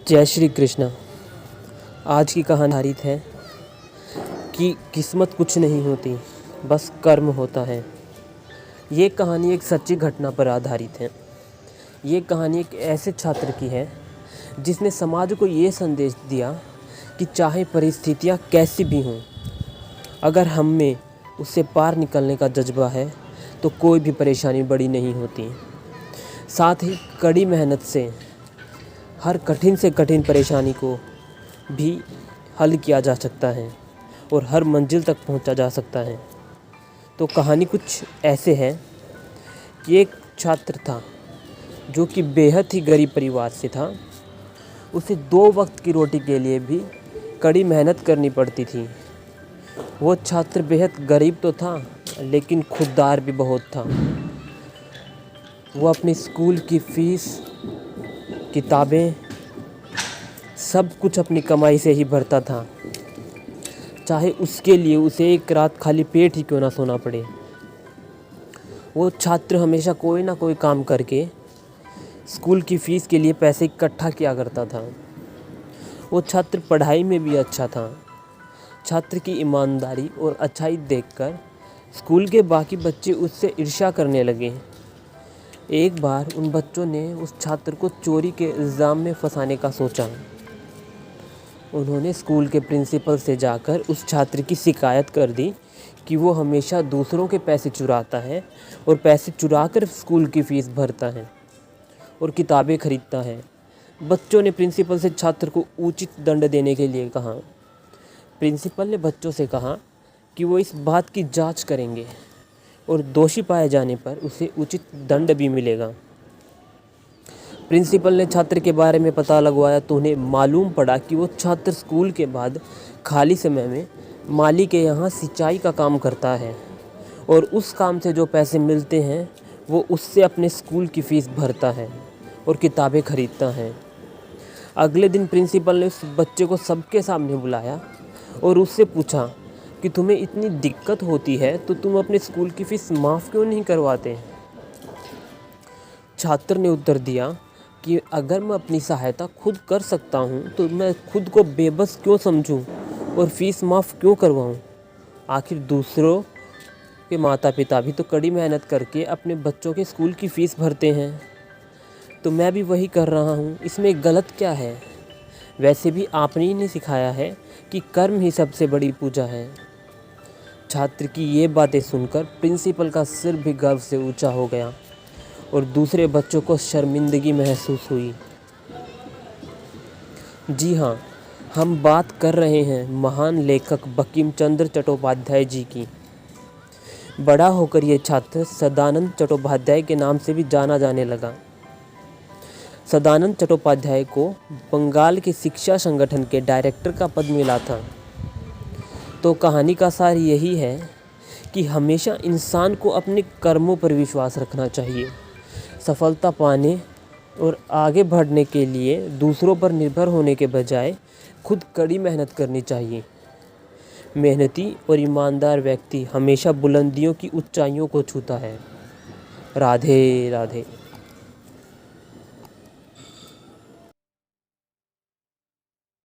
जय श्री कृष्णा। आज की कहानी आधारित है कि किस्मत कुछ नहीं होती, बस कर्म होता है। ये कहानी एक सच्ची घटना पर आधारित है। ये कहानी एक ऐसे छात्र की है जिसने समाज को ये संदेश दिया कि चाहे परिस्थितियाँ कैसी भी हों, अगर हम में उससे पार निकलने का जज्बा है तो कोई भी परेशानी बड़ी नहीं होती। साथ ही कड़ी मेहनत से हर कठिन से कठिन परेशानी को भी हल किया जा सकता है और हर मंजिल तक पहुंचा जा सकता है। तो कहानी कुछ ऐसे है कि एक छात्र था जो कि बेहद ही गरीब परिवार से था। उसे 2 वक्त की रोटी के लिए भी कड़ी मेहनत करनी पड़ती थी। वो छात्र बेहद गरीब तो था, लेकिन खुददार भी बहुत था। वो अपनी स्कूल की फ़ीस, किताबें, सब कुछ अपनी कमाई से ही भरता था, चाहे उसके लिए उसे एक रात खाली पेट ही क्यों ना सोना पड़े। वो छात्र हमेशा कोई ना कोई काम करके स्कूल की फ़ीस के लिए पैसे इकट्ठा किया करता था। वो छात्र पढ़ाई में भी अच्छा था। छात्र की ईमानदारी और अच्छाई देखकर स्कूल के बाकी बच्चे उससे ईर्ष्या करने लगे। एक बार उन बच्चों ने उस छात्र को चोरी के इल्ज़ाम में फंसाने का सोचा। उन्होंने स्कूल के प्रिंसिपल से जाकर उस छात्र की शिकायत कर दी कि वो हमेशा दूसरों के पैसे चुराता है और पैसे चुराकर स्कूल की फ़ीस भरता है और किताबें खरीदता है। बच्चों ने प्रिंसिपल से छात्र को उचित दंड देने के लिए कहा। प्रिंसिपल ने बच्चों से कहा कि वो इस बात की जांच करेंगे और दोषी पाए जाने पर उसे उचित दंड भी मिलेगा। प्रिंसिपल ने छात्र के बारे में पता लगवाया तो उन्हें मालूम पड़ा कि वो छात्र स्कूल के बाद खाली समय में माली के यहाँ सिंचाई का काम करता है और उस काम से जो पैसे मिलते हैं वो उससे अपने स्कूल की फ़ीस भरता है और किताबें खरीदता है। अगले दिन प्रिंसिपल ने उस बच्चे को सबके सामने बुलाया और उससे पूछा कि तुम्हें इतनी दिक्कत होती है तो तुम अपने स्कूल की फ़ीस माफ़ क्यों नहीं करवाते। छात्र ने उत्तर दिया कि अगर मैं अपनी सहायता खुद कर सकता हूँ तो मैं खुद को बेबस क्यों समझूँ और फ़ीस माफ़ क्यों करवाऊँ। आखिर दूसरों के माता पिता भी तो कड़ी मेहनत करके अपने बच्चों के स्कूल की फ़ीस भरते हैं, तो मैं भी वही कर रहा हूँ, इसमें गलत क्या है। वैसे भी आपने ही नहीं सिखाया है कि कर्म ही सबसे बड़ी पूजा है। छात्र की ये बातें सुनकर प्रिंसिपल का सिर भी गर्व से ऊंचा हो गया और दूसरे बच्चों को शर्मिंदगी महसूस हुई। जी हाँ, हम बात कर रहे हैं महान लेखक बंकिम चंद्र चट्टोपाध्याय जी की। बड़ा होकर ये छात्र सदानंद चट्टोपाध्याय के नाम से भी जाना जाने लगा। सदानंद चट्टोपाध्याय को बंगाल के शिक्षा संगठन के डायरेक्टर का पद मिला था। तो कहानी का सार यही है कि हमेशा इंसान को अपने कर्मों पर विश्वास रखना चाहिए। सफलता पाने और आगे बढ़ने के लिए दूसरों पर निर्भर होने के बजाय खुद कड़ी मेहनत करनी चाहिए। मेहनती और ईमानदार व्यक्ति हमेशा बुलंदियों की ऊंचाइयों को छूता है। राधे राधे।